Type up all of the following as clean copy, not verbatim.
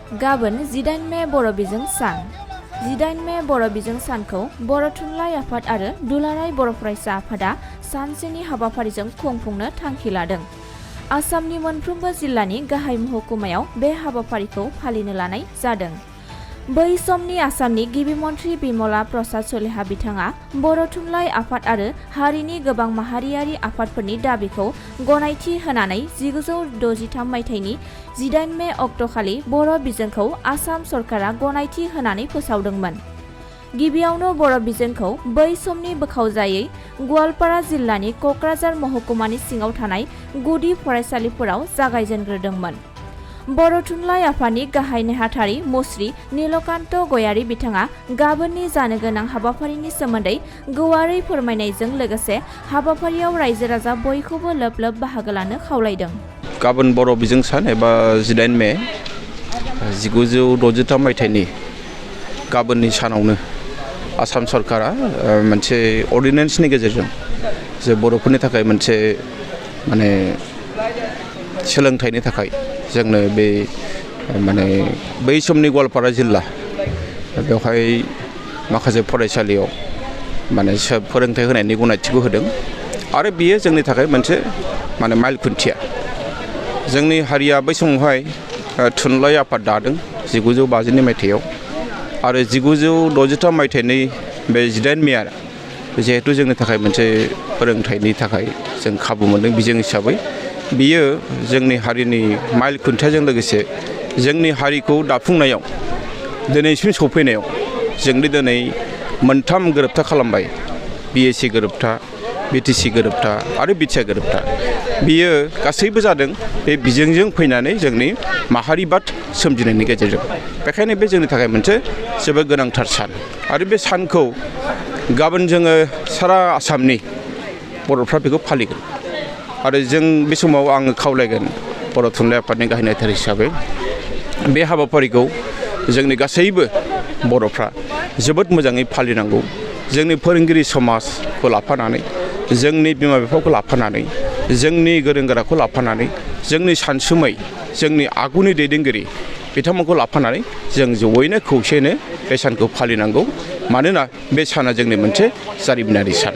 गाबोन 18 मे बर' बिजों सान 18 मे बर' बिजों सानखौ बर' थुनलाइ आफाद आरो दुलाराय बर' फरायसा आफादा सानसेनि हाबाफारिजों खुंफुंनो थांखि लादों। आसामनि मोनफ्रोमबो जिल्लानि गाहाय महकुमायाव बे हाबाफारिखौ फालिनो लानाय जादों। बै समनि आसामनि गिबि मन्थ्रि बिमला प्रसाद सलिहा बिथाङा बर' थुनलाइ आफाद आरो हारिनि गोबां माहारियारि आफादफोरनि दाबिखौ गनायथि होनानै 1963 मायथाइनि 18 मे अक्ट'खालि बर' बिजोंखौ आसाम सरकारा गनायथि होनानै फोसावदोंमोन। गिबियावनो बर' बिजोंखौ बै समनि बोखावजायै गवालपारा जिल्लानि क'क्राझार महकुमानि सिङाव थानाय गुदि फरायसालिफोराव जागायजेनग्रोदोंमोन। बर' थुनलाइ आफादनि गाहाय नेहाथारि मुस्रि नीलकान्त गयारी बिथाङा गाबोननि जानो गोनां हाबाफारिनि सोमोन्दै गुवारै फोरमायनायजों लोगोसे हाबाफारियाव रायजो राजा बयखौबो लोब लोब बाहागो लानो खावलायदों। गाबोन बर' बिजों सान एबा 18 मे 1963 मायथाइनि गाबोननि सानावनो आसाम सरकारा मोनसे अर्डिनेन्सनि गेजेरजों जे बर'फोरनि थाखाय मोनसे सोलोंथाइनि थाखाय जोंनो बे बै समनि गवालपारा जिल्ला बेवहाय माखासे फरायसालियाव फोरोंथाइ होनायनि गनायथिखौ होदों आरो बियो जोंनि थाखाय मोनसे माइल खुन्थिया। जोंनि हारिया बै समावहाय थुनलाइ आफाद दादों 1950 मायथाइयाव आरो 1963 मायथाइनि बे 18 मेआ जिहेतु जोंनि थाखाय मोनसे फोरोंथाइनि थाखाय जों खाबु मोनदों बिजों हिसाबै बियो जोंनि हारिनि माइल खुन्थियाजों लोगोसे जोंनि हारिखौ दाफुंनायाव दिनैसिम सफैनायाव जोंनि दिनै मोनथाम गोरोबथा खालामबाय BSc गोरोबथा BTC गोरोबथा आरो बिटिआर गोरोबथा बियो गासैबो जादों बे बिजोंजों फैनानै जोंनि माहारिबाद सोमजिनायनि गेजेरजों। बेखायनो बे जोंनि थाखाय मोनसे जोबोद गोनांथार सान आरो बे सानखौ गाबोन जोङो सारा आसामनि बर'फ्रा बेखौ फालिगोन आरो जों बे समाव आङो खावलायगोन बर' थुनलाइ आफादनि गाहाय नेहाथारि हिसाबै बे हाबाफारिखौ जोंनि गासैबो बर'फ्रा जोबोद मोजाङै फालिनांगौ। जोंनि फोरोंगिरि समाजखौ लाफानानै जोंनि बिमा बिफाखौ लाफानानै जोंनि गोरों गोराखौ लाफानानै जोंनि सानसुमै जोंनि आगुनि दैदेनगिरि बिथांमोनखौ लाफानानै जों जयैनो खौसेनो बे सानखौ फालिनांगौ। मानोना बे साना जोंनि मोनसे जारिमिनारि सान।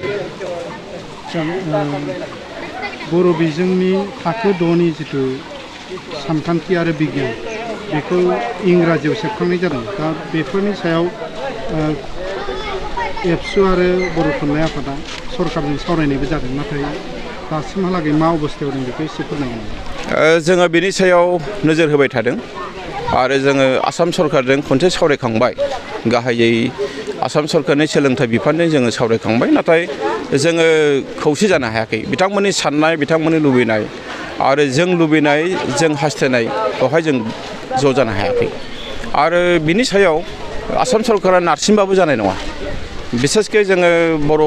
बर' बिजोंनि थाखो 6नि जिथु सानखान्थि आरो बिगियान बेखौ इंराजियाव सेबखांनाय जादों। दा बेफोरनि सायाव एबसु आरो बर' थुनलाइ आफादा सरकारजों सावरायनायबो जादों, नाथाय दासिमहालागै मा अबस्थायाव दं बेखौ एसे फोरमायगोन। जोङो बेनि सायाव नोजोर होबाय थादों आरो जोङो आसाम सरकारजों खनसे सावरायखांबाय। गाहायै आसाम सरकारनि सोलोंथाइ बिफानजों जोङो सावरायखांबाय, नाथाय जोङो खौसे जानो हायाखै। बिथांमोननि साननाय बिथांमोननि लुबैनाय आरो जों लुबैनाय जों हास्थायनाय बेवहाय जों ज' जानो हायाखै आरो बिनि सायाव आसाम सरकारा नारसिनबाबो जानाय नङा। बिसेसके जोङो बर'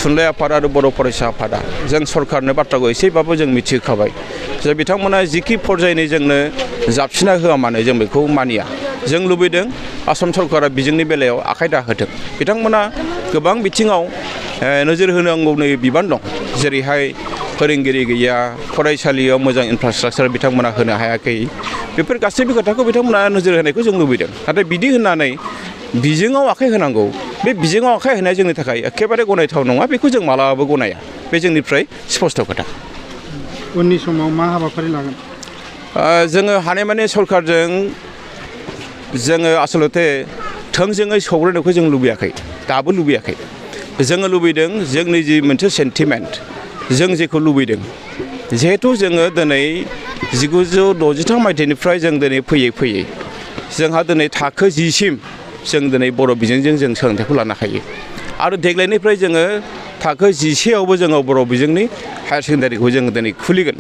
थुनलाइ आफाद आरो बर' फरायसा आफादा जों सरकारनो बाथ्राखौ एसेबाबो जों मिथिहोखाबाय जे बिथांमोना जिखि फरजायनि जोंनो जाबसिना होआ मानो जों बेखौ मानिया। जों लुबैदों आसाम सरकारा बिजोंनि बेलायाव आखाइ दाहोथों। बिथांमोना गोबां बिथिङाव नोजोर होनांगौनि बिबान दं, जेरैहाय फोरोंगिरि गैया, फरायसालियाव मोजां इनफ्रास्ट्राक्चार बिथांमोना होनो हायाखै। बेफोर गासैबो खोथाखौ बिथांमोना नोजोर होनायखौ जों लुबैदों। नाथाय बिदि होननानै बिजोङाव आखाइ होनांगौ, बे बिजोङाव आखाइ होनाया जोंनि थाखाय एखेबारे गनायथाव नङा। बेखौ जों मालाबाबो गनाया। बे जोंनिफ्राय स्पष्ट खोथा। उननि समाव मा हाबाफारि लागोन? जोङो हानायमानि सरकारजों जोङो आसलथे थोंजोङै सौग्रायनायखौ जों लुबैयाखै, दाबो लुबैयाखै। जोङो लुबैदों जोंनि जि मोनसे सेन्टिमेन्ट जों जेखौ लुबैदों, जिहेथु जोङो दिनै 1963 मायथाइनिफ्राय जों दिनै फैयै फैयै जोंहा दिनै थाखो 10 सिम जों दिनै बर' बिजोंजों जों सोलोंथाइखौ लानो हायो आरो देग्लायनिफ्राय जोङो थाखो 11आवबो जोङो बर' बिजोंनि हायार सेकेन्डारिखौ जों दिनै खुलिगोन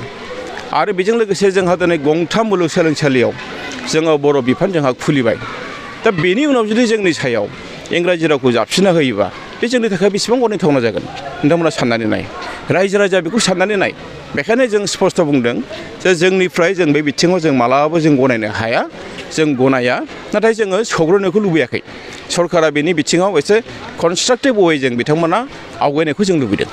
आरो बेजों लोगोसे जोंहा दिनै गंथाम मुलुगसोलोंसालियाव जोङो बर' बिफान जोंहा खुलिबाय। दा बेनि उनाव जुदि जोंनि सायाव इंराजि रावखौ जाबसिना होयोबा बे जोंनि थाखाय बेसेबां गनायथावना जागोन नोंथांमोना साननानै नाय, रायजो राजा बेखौ साननानै नाय। बेखायनो जों स्पष्ट बुंदों जे जोंनिफ्राय जों बे बिथिङाव जों मालाबाबो जों गनायनो हाया, जों गनाया। नाथाय जोङो सौग्रावनायखौ लुबैयाखै। सरकारा बेनि बिथिङाव एसे कनस्ट्राक्टिभ वे जों बिथांमोना आवगायनायखौ जों लुबैदों।